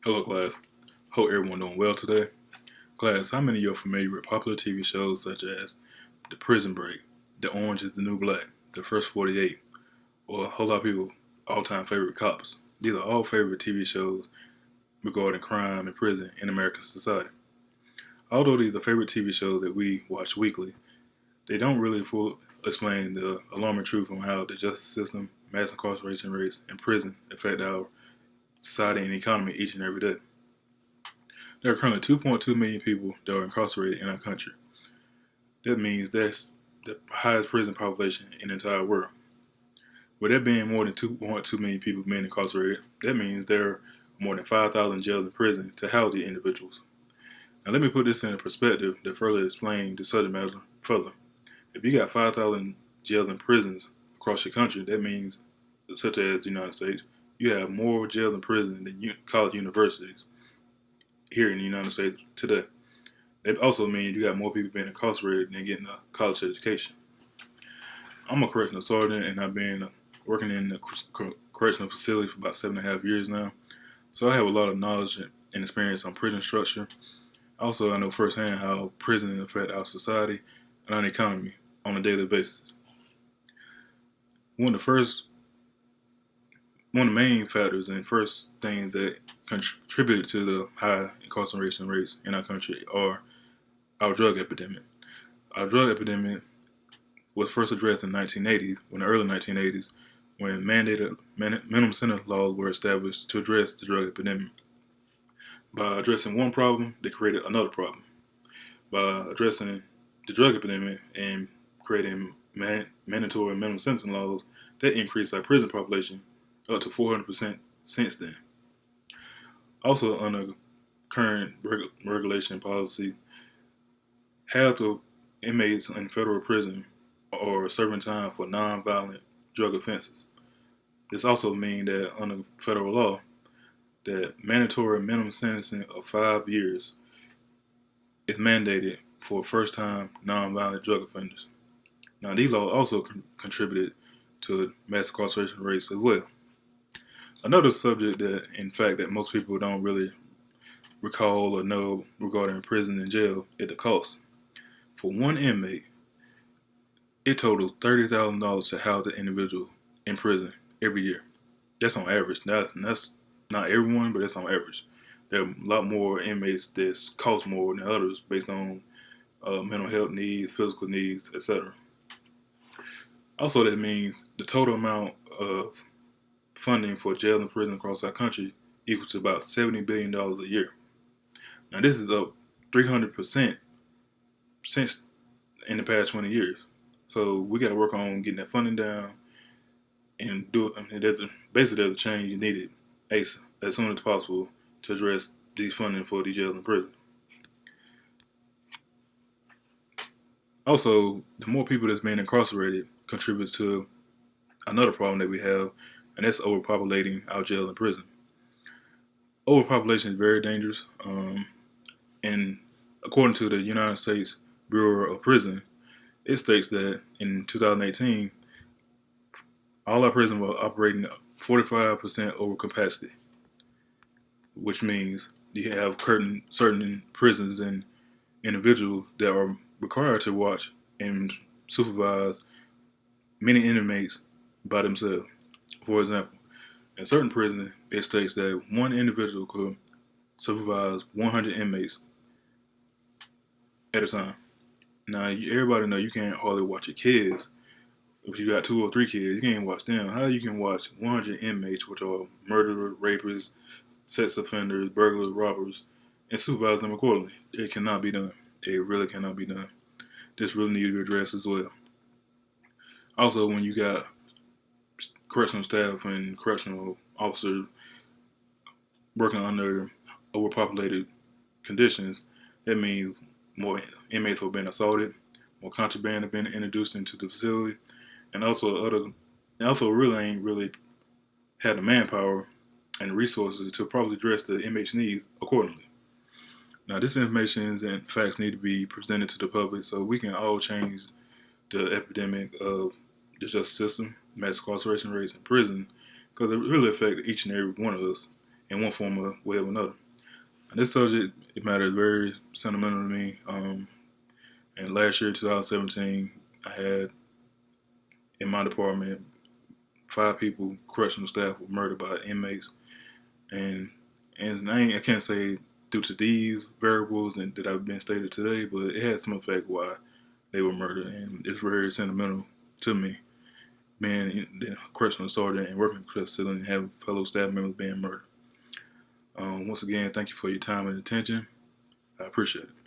Hello, class. Hope everyone doing well today. Class, how many of you are familiar with popular TV shows such as The Prison Break, The Orange is the New Black, The First 48, or a whole lot of people all-time favorite Cops? These are all favorite TV shows regarding crime and prison in American society. Although these are favorite TV shows that we watch weekly, they don't really fully explain the alarming truth on how the justice system, mass incarceration rates, and prison affect our society and economy each and every day. There are currently 2.2 million people that are incarcerated in our country. That means that's the highest prison population in the entire world. With there being more than 2.2 million people being incarcerated, that means there are more than 5,000 jails and prisons to house these individuals. Now let me put this in a perspective to further explain the subject matter further. If you got 5,000 jails and prisons across your country, that means, such as the United States, you have more jails and prisons than college universities here in the United States today. It also means you got more people being incarcerated than getting a college education. I'm a correctional sergeant, and I've been working in the correctional facility for about 7.5 years now. So I have a lot of knowledge and experience on prison structure. Also, I know firsthand how prison affect our society and our economy on a daily basis. One of the main factors and first things that contribute to the high incarceration rates in our country are our drug epidemic. Our drug epidemic was first addressed in the early 1980s, when mandated minimum sentence laws were established to address the drug epidemic. By addressing one problem, they created another problem. By addressing the drug epidemic and creating mandatory minimum sentencing laws, that increased our prison population up to 400% since then. Also, under current regulation policy, half the inmates in federal prison are serving time for non-violent drug offenses. This also means that under federal law, that mandatory minimum sentencing of 5 years is mandated for first-time non-violent drug offenders. Now, these laws also contributed to mass incarceration rates as well. Another subject that most people don't really recall or know regarding prison and jail is the cost. For one inmate, it totals $30,000 to house the individual in prison every year. That's on average. That's not everyone, but that's on average. There are a lot more inmates that cost more than others based on mental health needs, physical needs, etc. Also, that means the total amount of funding for jail and prison across our country equals to about $70 billion a year. Now, this is up 300% since in the past 20 years. So we got to work on getting that funding down and do it. I mean, there's a change needed as soon as possible to address these funding for these jails and prisons. Also, the more people that's being incarcerated contributes to another problem that we have, and that's overpopulating our jail and prison. Overpopulation is very dangerous, and according to the United States Bureau of Prison, it states that in 2018, all our prisons were operating 45% over capacity, which means you have certain prisons and individuals that are required to watch and supervise many inmates by themselves. For example, in certain prisons, it states that one individual could supervise 100 inmates at a time. Now, everybody know you can't hardly watch your kids. If you got 2 or 3 kids, you can't watch them. How you can watch 100 inmates, which are murderers, rapists, sex offenders, burglars, robbers, and supervise them accordingly? It cannot be done. It really cannot be done. This really needs to be addressed as well. Also, when you got correctional staff and correctional officers working under overpopulated conditions, that means more inmates are being assaulted, more contraband are being introduced into the facility, and also really ain't really had the manpower and the resources to probably address the inmates' needs accordingly. Now, this information and facts need to be presented to the public so we can all change the epidemic of the justice system, mass incarceration rates in prison, because it really affects each and every one of us in one form or way or another. And this subject, it matters very sentimental to me. And last year, 2017, I had in my department 5 people, correctional staff, were murdered by inmates, and I can't say due to these variables and that have been stated today, but it had some effect why they were murdered, and it's very sentimental to me, being the correctional sergeant and working with facility and having fellow staff members being murdered. Once again, thank you for your time and attention. I appreciate it.